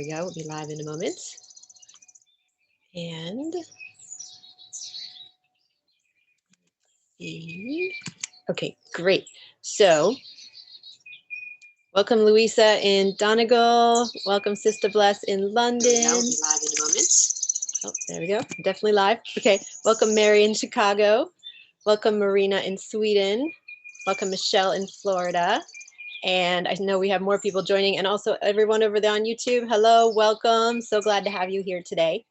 go. We'll be live in a moment. And okay, great. So welcome Louisa in Donegal. Welcome Sister Bless in London. We'll be live in a moment. Oh, there we go. Definitely live. Okay. Welcome Mary in Chicago. Welcome Marina in Sweden. Welcome Michelle in Florida. And I know we have more people joining, and also everyone over there on YouTube. Hello, welcome. So glad to have you here today.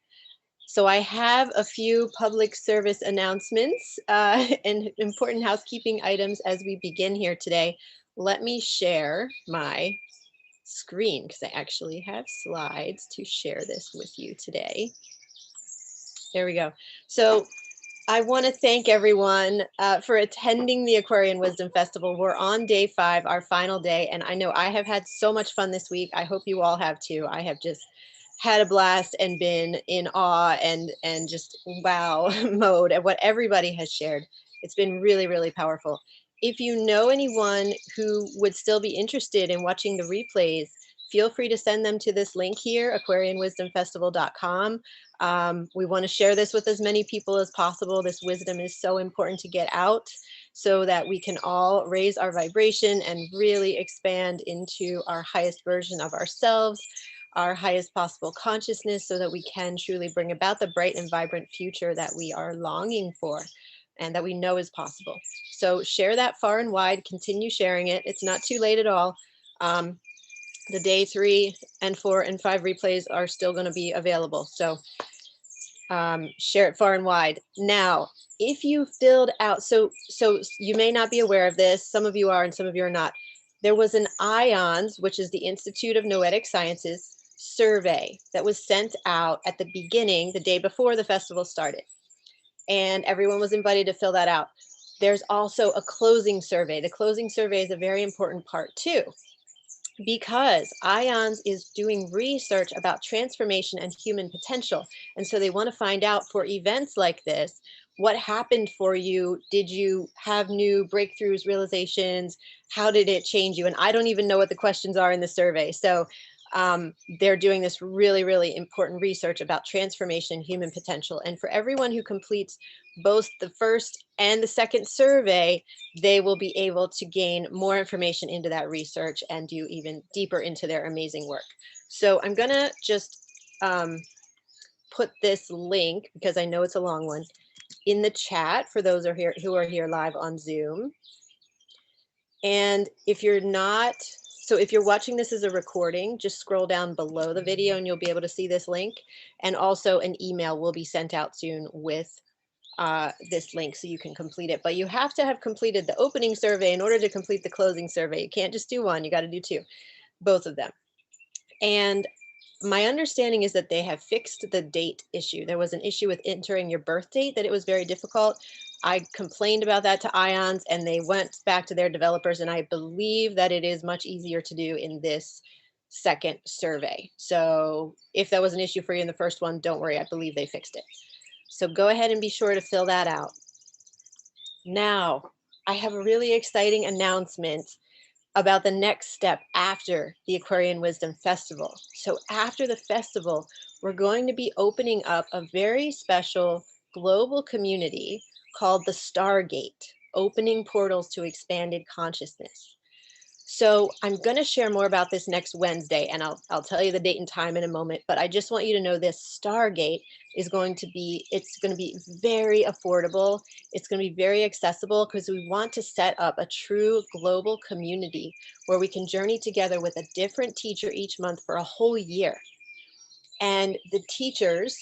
So I have a few public service announcements and important housekeeping items as we begin here today. Let me share my screen because I actually have slides to share this with you today. There we go. So I want to thank everyone for attending the Aquarian Wisdom Festival. We're on day 5, our final day, and I know I have had so much fun this week. I hope you all have too. I have just had a blast and been in awe and just wow mode at what everybody has shared. It's been really, really powerful. If you know anyone who would still be interested in watching the replays, feel free to send them to this link here, aquarianwisdomfestival.com. We want to share this with as many people as possible. This wisdom is so important to get out so that we can all raise our vibration and really expand into our highest version of ourselves, our highest possible consciousness, so that we can truly bring about the bright and vibrant future that we are longing for and that we know is possible. So share that far and wide, continue sharing it. It's not too late at all. The day 3 and 4 and 5 replays are still going to be available. So share it far and wide. Now, if you filled out, so you may not be aware of this. Some of you are and some of you are not. There was an IONS, which is the Institute of Noetic Sciences, survey that was sent out at the beginning, the day before the festival started. And everyone was invited to fill that out. There's also a closing survey. The closing survey is a very important part too, because IONS is doing research about transformation and human potential. And so they want to find out for events like this, what happened for you? Did you have new breakthroughs, realizations? How did it change you? And I don't even know what the questions are in the survey. So they're doing this really, really important research about transformation, human potential. And for everyone who completes both the first and the second survey, they will be able to gain more information into that research and do even deeper into their amazing work. So I'm going to just put this link, because I know it's a long one, in the chat for those who are here live on Zoom. And if you're not, so if you're watching this as a recording, just scroll down below the video and you'll be able to see this link. And also an email will be sent out soon with this link so you can complete it. But you have to have completed the opening survey in order to complete the closing survey. You can't just do one, you got to do 2, both of them. And my understanding is that they have fixed the date issue. There was an issue with entering your birth date, that it was very difficult. I complained about that to IONS and they went back to their developers, and I believe that it is much easier to do in this second survey. So if that was an issue for you in the first one, don't worry, I believe they fixed it. So go ahead and be sure to fill that out. Now, I have a really exciting announcement about the next step after the Aquarian Wisdom Festival. So after the festival, we're going to be opening up a very special global community called the Stargate, opening portals to expanded consciousness. So I'm going to share more about this next Wednesday, and I'll tell you the date and time in a moment, but I just want you to know this Stargate is going to be, it's going to be very affordable. It's going to be very accessible, because we want to set up a true global community where we can journey together with a different teacher each month for a whole year. And the teachers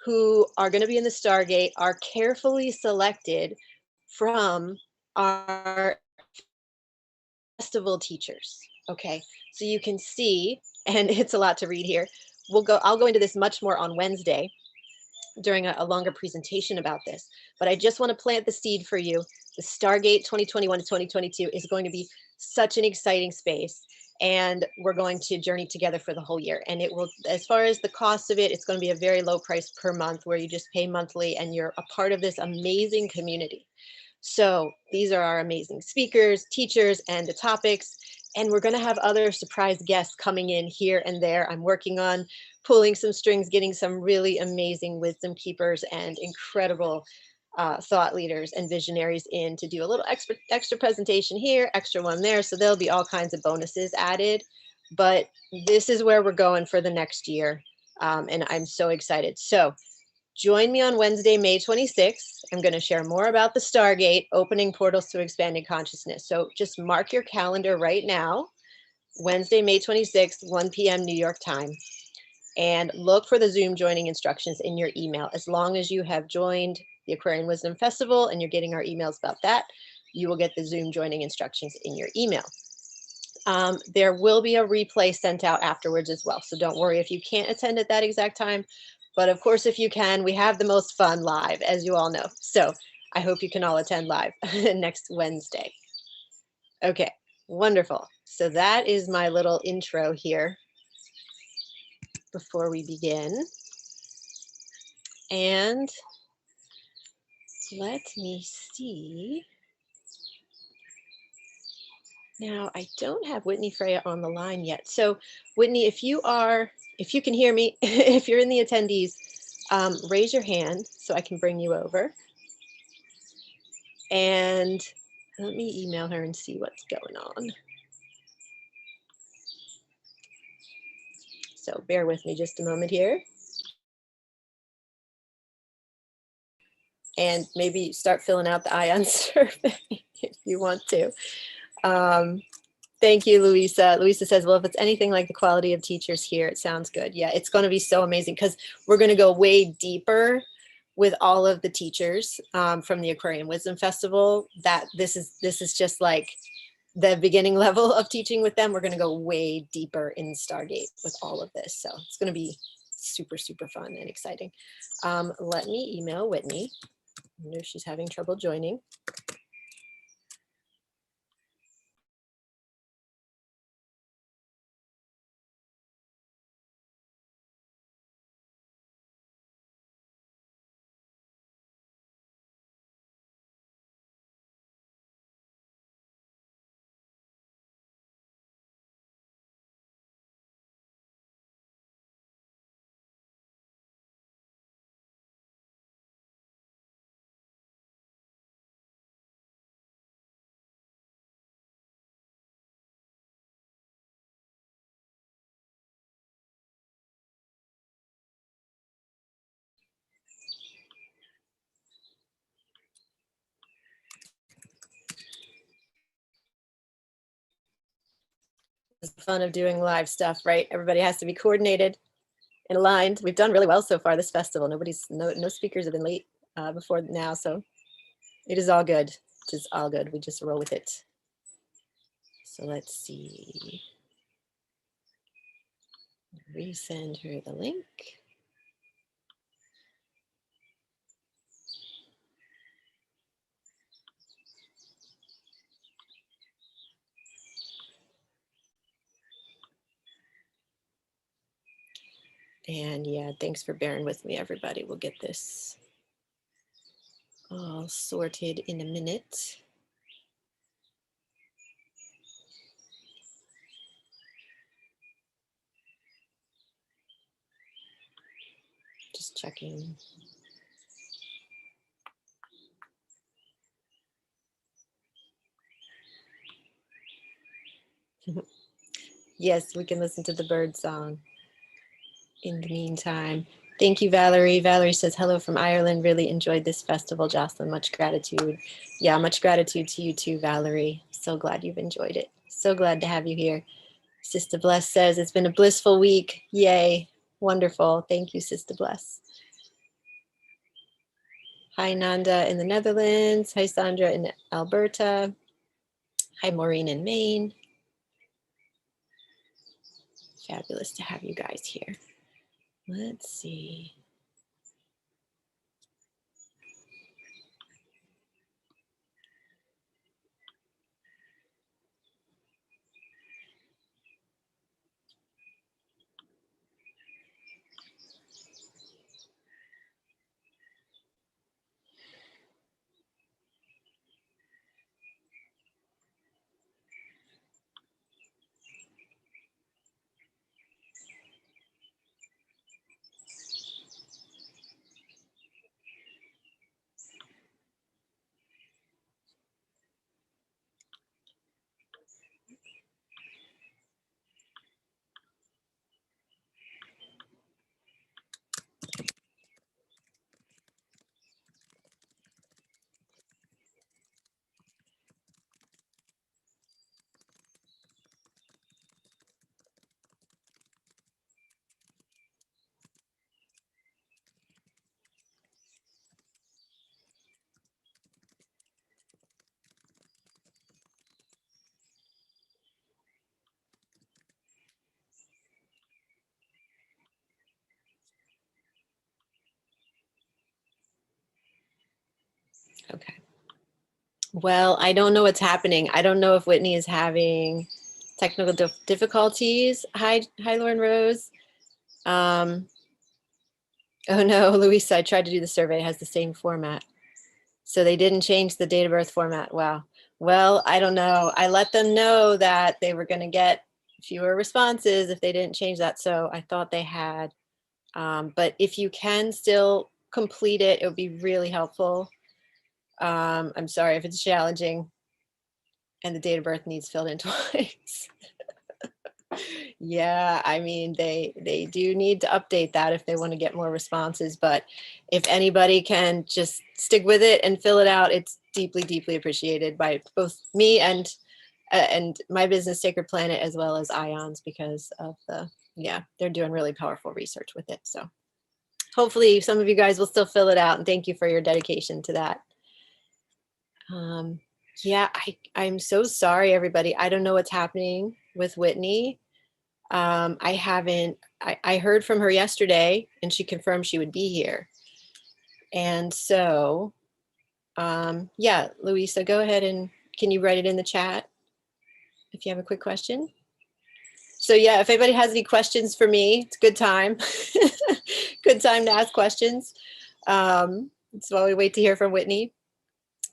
who are going to be in the Stargate are carefully selected from our festival teachers. Okay, so you can see, and it's a lot to read here. I'll go into this much more on Wednesday during a longer presentation about this, but I just want to plant the seed for you. The Stargate 2021 to 2022 is going to be such an exciting space, and we're going to journey together for the whole year. And it will, as far as the cost of it, it's going to be a very low price per month, where you just pay monthly and you're a part of this amazing community. So these are our amazing speakers, teachers, and the topics. And we're going to have other surprise guests coming in here and there. I'm working on pulling some strings, getting some really amazing wisdom keepers and incredible thought leaders and visionaries in to do a little extra presentation here, extra one there. So there'll be all kinds of bonuses added. But this is where we're going for the next year. And I'm so excited. So join me on Wednesday, May 26th. I'm going to share more about the Stargate, opening portals to expanding consciousness. So just mark your calendar right now, Wednesday, May 26th, 1 p.m. New York time. And look for the Zoom joining instructions in your email. As long as you have joined the Aquarian Wisdom Festival and you're getting our emails about that, you will get the Zoom joining instructions in your email. There will be a replay sent out afterwards as well. So don't worry if you can't attend at that exact time. But of course, if you can, we have the most fun live, as you all know. So I hope you can all attend live next Wednesday. Okay, wonderful. So that is my little intro here before we begin. And let me see. Now, I don't have Whitney Freya on the line yet. So Whitney, if you can hear me, if you're in the attendees, raise your hand so I can bring you over. And let me email her and see what's going on. So bear with me just a moment here. And maybe start filling out the ion survey if you want to. Thank you, Louisa. Louisa says, well, if it's anything like the quality of teachers here, it sounds good. Yeah, it's going to be so amazing because we're going to go way deeper with all of the teachers from the Aquarian Wisdom Festival. That this is just like the beginning level of teaching with them. We're going to go way deeper in Stargate with all of this. So it's going to be super, super fun and exciting. Let me email Whitney. I wonder if she's having trouble joining. It's the fun of doing live stuff, right? Everybody has to be coordinated and aligned. We've done really well so far this festival. No speakers have been late before now, so it is all good. It is all good. We just roll with it. So let's see. Resend her the link. And yeah, thanks for bearing with me, everybody. We'll get this all sorted in a minute. Just checking. Yes, we can listen to the bird song in the meantime. Thank you, Valerie. Valerie says, hello from Ireland. Really enjoyed this festival, Jocelyn. Much gratitude. Yeah, much gratitude to you too, Valerie. So glad you've enjoyed it. So glad to have you here. Sister Bless says, it's been a blissful week. Yay. Wonderful. Thank you, Sister Bless. Hi, Nanda in the Netherlands. Hi, Sandra in Alberta. Hi, Maureen in Maine. Fabulous to have you guys here. Let's see. Okay. Well, I don't know what's happening. I don't know if Whitney is having technical difficulties. Hi, Lauren Rose. Oh no, Louisa, I tried to do the survey. It has the same format. So they didn't change the date of birth format. Wow. Well, I don't know. I let them know that they were going to get fewer responses if they didn't change that. So I thought they had. But if you can still complete it, it would be really helpful. I'm sorry if it's challenging and the date of birth needs filled in twice. Yeah, I mean, they do need to update that if they want to get more responses. But if anybody can just stick with it and fill it out, it's deeply, deeply appreciated by both me and my business, Sacred Planet, as well as IONS, because of they're doing really powerful research with it. So hopefully some of you guys will still fill it out, and thank you for your dedication to that. Yeah, I'm so sorry, everybody. I don't know what's happening with Whitney. I heard from her yesterday and she confirmed she would be here. And so, yeah, Louisa, go ahead and can you write it in the chat if you have a quick question? So yeah, if anybody has any questions for me, it's a good time. Good time to ask questions. So while we wait to hear from Whitney.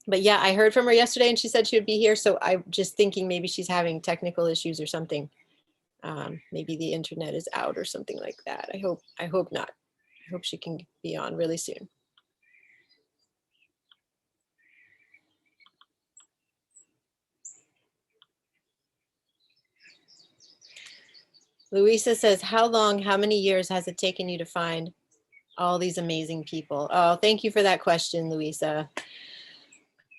But yeah, I heard from her yesterday and she said she would be here. So I'm just thinking maybe she's having technical issues or something. Maybe the internet is out or something like that. I hope not. I hope she can be on really soon. Louisa says, how many years has it taken you to find all these amazing people? Oh, thank you for that question, Louisa.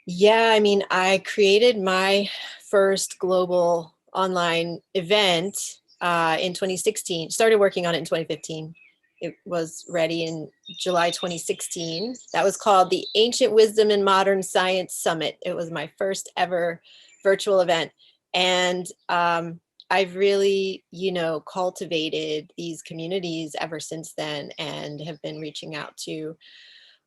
Yeah, I mean, I created my first global online event in 2016, started working on it in 2015. It was ready in July 2016. That was called the Ancient Wisdom and Modern Science Summit. It was my first ever virtual event. And I've really, cultivated these communities ever since then and have been reaching out to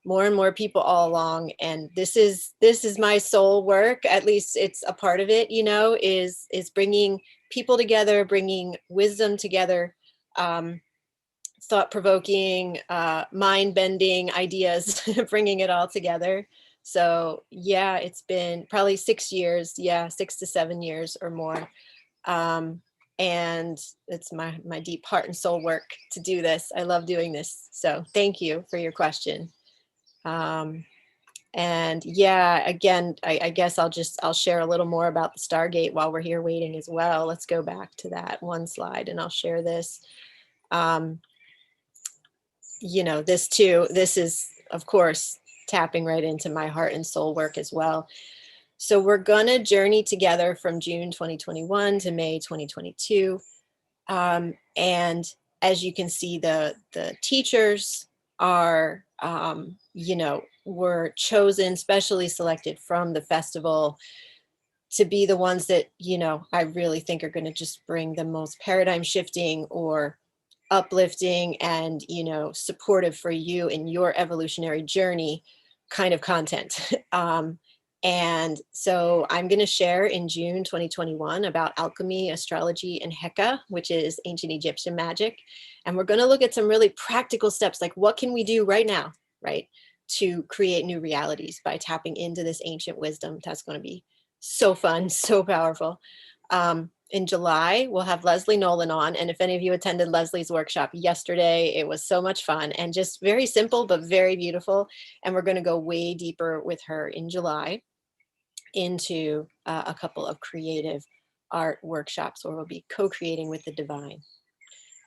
more and more people all along. And this is my soul work. At least it's a part of it, is bringing people together, bringing wisdom together, thought-provoking, mind-bending ideas, bringing it all together. So yeah, it's been probably 6 years. Yeah, 6 to 7 years or more. And it's my deep heart and soul work to do this. I love doing this. So thank you for your question. And yeah, again, I guess I'll share a little more about the Stargate while we're here waiting as well. Let's go back to that one slide and I'll share this. This too, this is, of course, tapping right into my heart and soul work as well. So we're gonna journey together from June 2021 to May 2022. And as you can see, the teachers are, were chosen, specially selected from the festival to be the ones that, I really think are going to just bring the most paradigm shifting or uplifting and, supportive for you in your evolutionary journey kind of content. And so I'm going to share in June 2021 about alchemy, astrology, and Heka, which is ancient Egyptian magic. And we're going to look at some really practical steps, like what can we do right now, right, to create new realities by tapping into this ancient wisdom. That's going to be so fun, so powerful. In July, we'll have Leslie Nolan on. And if any of you attended Leslie's workshop yesterday, it was so much fun and just very simple, but very beautiful. And we're going to go way deeper with her in July into a couple of creative art workshops where we'll be co-creating with the divine.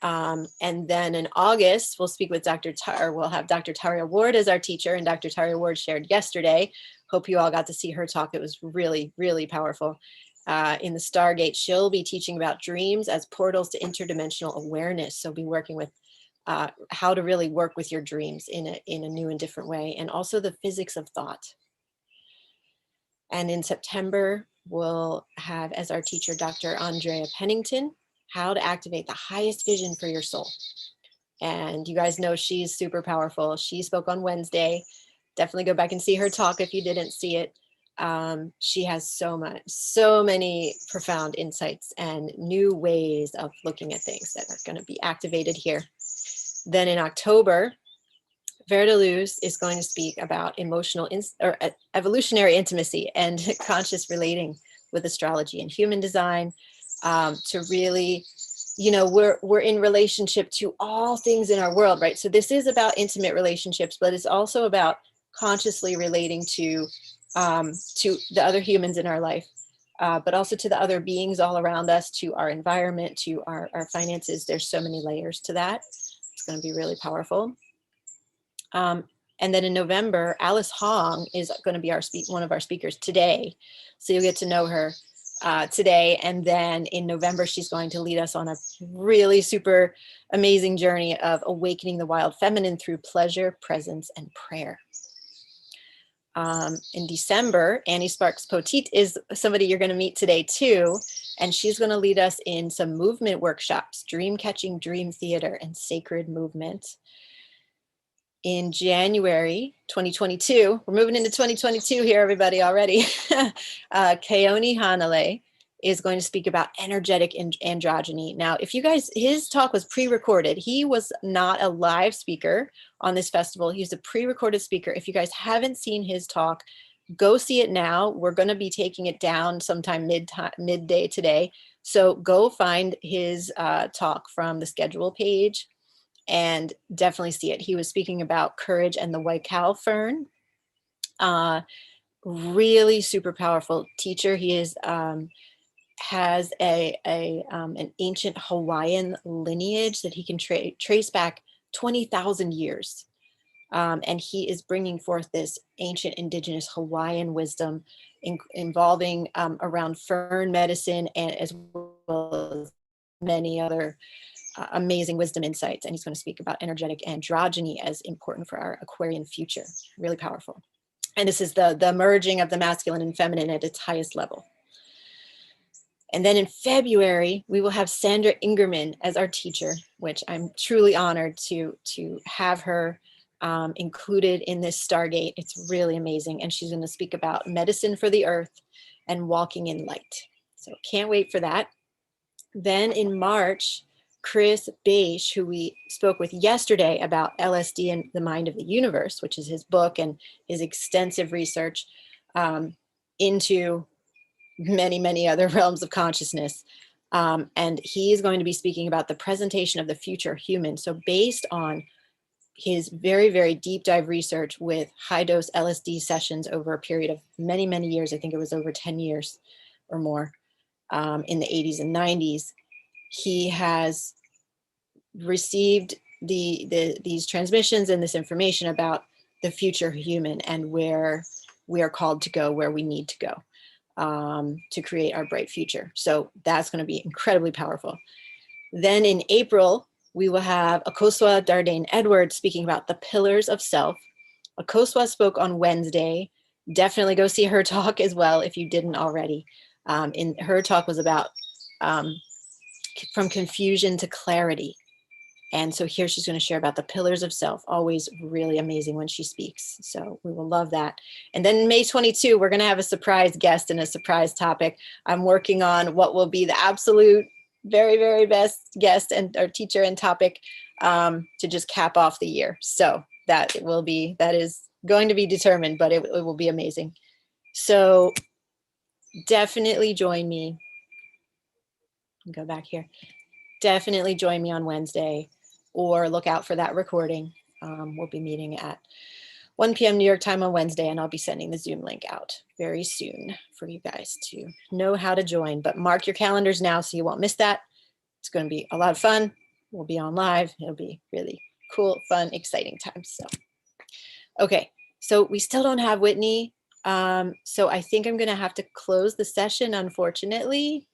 And then in August, we'll speak with we'll have Dr. Taria Ward as our teacher, and Dr. Taria Ward shared yesterday. Hope you all got to see her talk. It was really, really powerful. In the Stargate, she'll be teaching about dreams as portals to interdimensional awareness. So be working with how to really work with your dreams in a new and different way, and also the physics of thought. And in September, we'll have as our teacher, Dr. Andrea Pennington, how to activate the highest vision for your soul. And you guys know she's super powerful. She spoke on Wednesday. definitely go back and see her talk if you didn't see it. She has so many profound insights and new ways of looking at things that are going to be activated here. Then in October, Verda Luz is going to speak about evolutionary intimacy and conscious relating with astrology and human design, to really, you know, we're in relationship to all things in our world, right? So this is about intimate relationships, but it's also about consciously relating to the other humans in our life, but also to the other beings all around us, to our environment, to our finances. There's so many layers to that. It's going to be really powerful. And then in November, Alice Hong is going to be one of our speakers today. So you'll get to know her today. And then in November, she's going to lead us on a really super amazing journey of awakening the wild feminine through pleasure, presence, and prayer. In December, Annie Sparks Poteet is somebody you're going to meet today too. And she's going to lead us in some movement workshops, dream catching, dream theater, and sacred movement. In January 2022, we're moving into 2022 here, everybody, already. Keone Hanale is going to speak about energetic androgyny. Now, if you guys, his talk was pre-recorded. He was not a live speaker on this festival. He's a pre-recorded speaker. If you guys haven't seen his talk, go see it now. We're going to be taking it down sometime midday today. So go find his talk from the schedule page and definitely see it. He was speaking about courage and the white cow fern. Really super powerful teacher. He is has an ancient Hawaiian lineage that he can trace back 20,000 years. And he is bringing forth this ancient indigenous Hawaiian wisdom involving around fern medicine, and as well as many other amazing wisdom insights. And he's going to speak about energetic androgyny as important for our Aquarian future. Really powerful. And this is the merging of the masculine and feminine at its highest level. And then in February, we will have Sandra Ingerman as our teacher, which I'm truly honored to have her included in this Stargate. It's really amazing. And she's going to speak about medicine for the earth and walking in light. So can't wait for that. Then in March, Chris Beisch, who we spoke with yesterday about LSD and the Mind of the Universe, which is his book and his extensive research into many other realms of consciousness. And he is going to be speaking about the presentation of the future human. So based on his very deep dive research with high dose LSD sessions over a period of many years, I think it was over 10 years or more, in the 80s and 90s, he has received these transmissions and this information about the future human and where we are called to go, where we need to go to create our bright future. So that's going to be incredibly powerful. Then in April, we will have Akosua Dardane Edwards speaking about the pillars of self. Akosua spoke on Wednesday. Definitely go see her talk as well if you didn't already. Her talk was about from confusion to clarity. And so here she's going to share about the pillars of self. Always really amazing when she speaks. So we will love that. And then May 22, we're going to have a surprise guest and a surprise topic. I'm working on what will be the absolute very best guest and or teacher and topic to just cap off the year. So that is going to be determined, but it will be amazing. So definitely join me. Go back here. Definitely join me on Wednesday or look out for that recording. We'll be meeting at 1 p.m. New York time on Wednesday, and I'll be sending the Zoom link out very soon for you guys to know how to join. But mark your calendars now so you won't miss that. It's going to be a lot of fun. We'll be on live. It'll be really cool, fun, exciting times. So, okay. So we still don't have Whitney. So I think I'm going to have to close the session, unfortunately.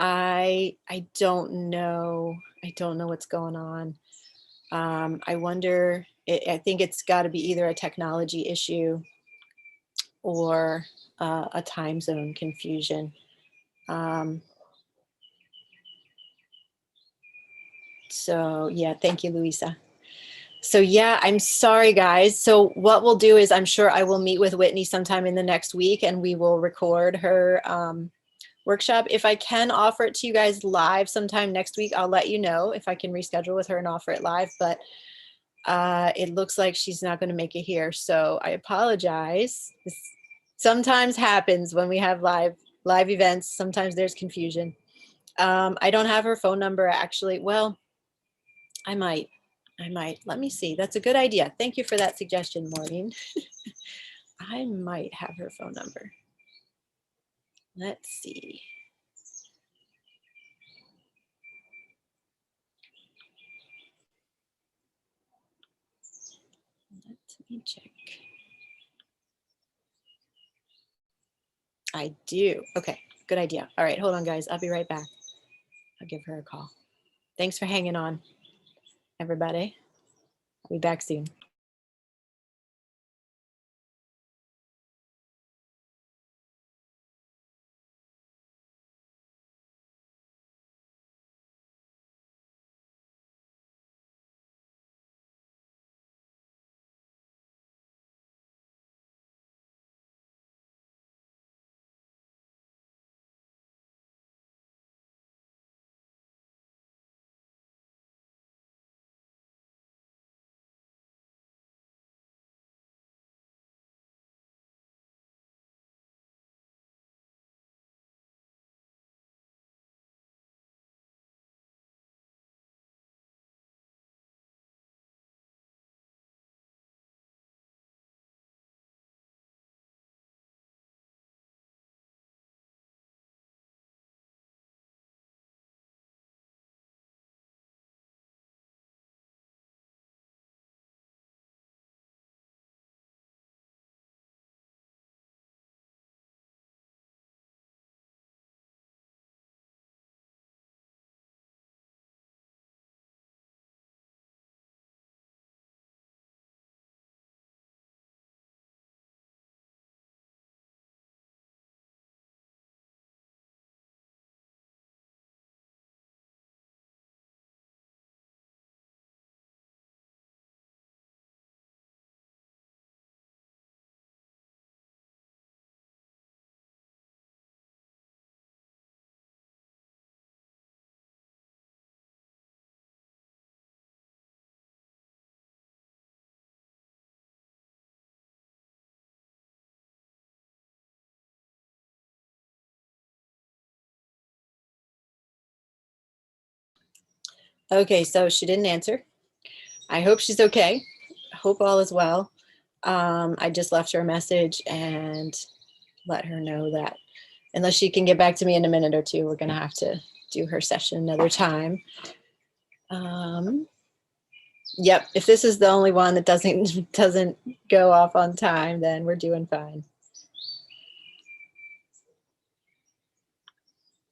I don't know. I don't know what's going on. I wonder, I think it's got to be either a technology issue or a time zone confusion. So yeah, thank you, Louisa. So yeah, I'm sorry guys. So what we'll do is I'm sure I will meet with Whitney sometime in the next week and we will record her workshop. If I can offer it to you guys live sometime next week, I'll let you know if I can reschedule with her and offer it live, but it looks like she's not going to make it here. So I apologize. This sometimes happens when we have live events. Sometimes there's confusion. I don't have her phone number actually. Well, I might. Let me see. That's a good idea. Thank you for that suggestion, Maureen. I might have her phone number. Let's see. Let me check. I do. Okay, good idea. All right, hold on, guys. I'll be right back. I'll give her a call. Thanks for hanging on, everybody. I'll be back soon. Okay, so she didn't answer. I hope she's okay. I hope all is well. I just left her a message and let her know that unless she can get back to me in a minute or two, we're going to have to do her session another time. Yep, if this is the only one that doesn't go off on time, then we're doing fine.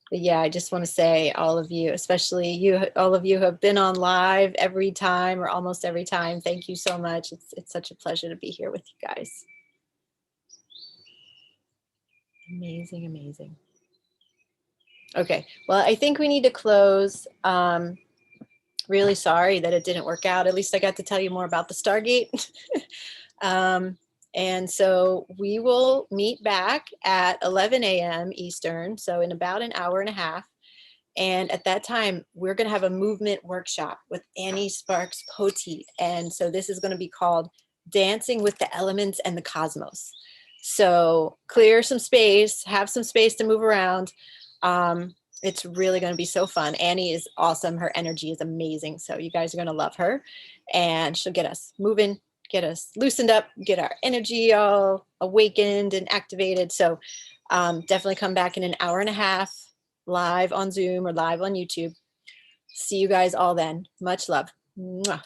But yeah, I just want to say all of you, especially you, all of you who have been on live every time or almost every time. Thank you so much. It's such a pleasure to be here with you guys. Amazing, amazing. Okay, well, I think we need to close. Really sorry that it didn't work out. At least I got to tell you more about the Stargate. And so we will meet back at 11 a.m. Eastern, so in about an hour and a half. And at that time, we're going to have a movement workshop with Annie Sparks Poteet. And so this is going to be called Dancing with the Elements and the Cosmos. So clear some space, have some space to move around. It's really going to be so fun. Annie is awesome. Her energy is amazing. So you guys are going to love her. And she'll get us moving, get us loosened up, get our energy all awakened and activated. So definitely come back in an hour and a half live on Zoom or live on YouTube. See you guys all then. Much love. Mwah.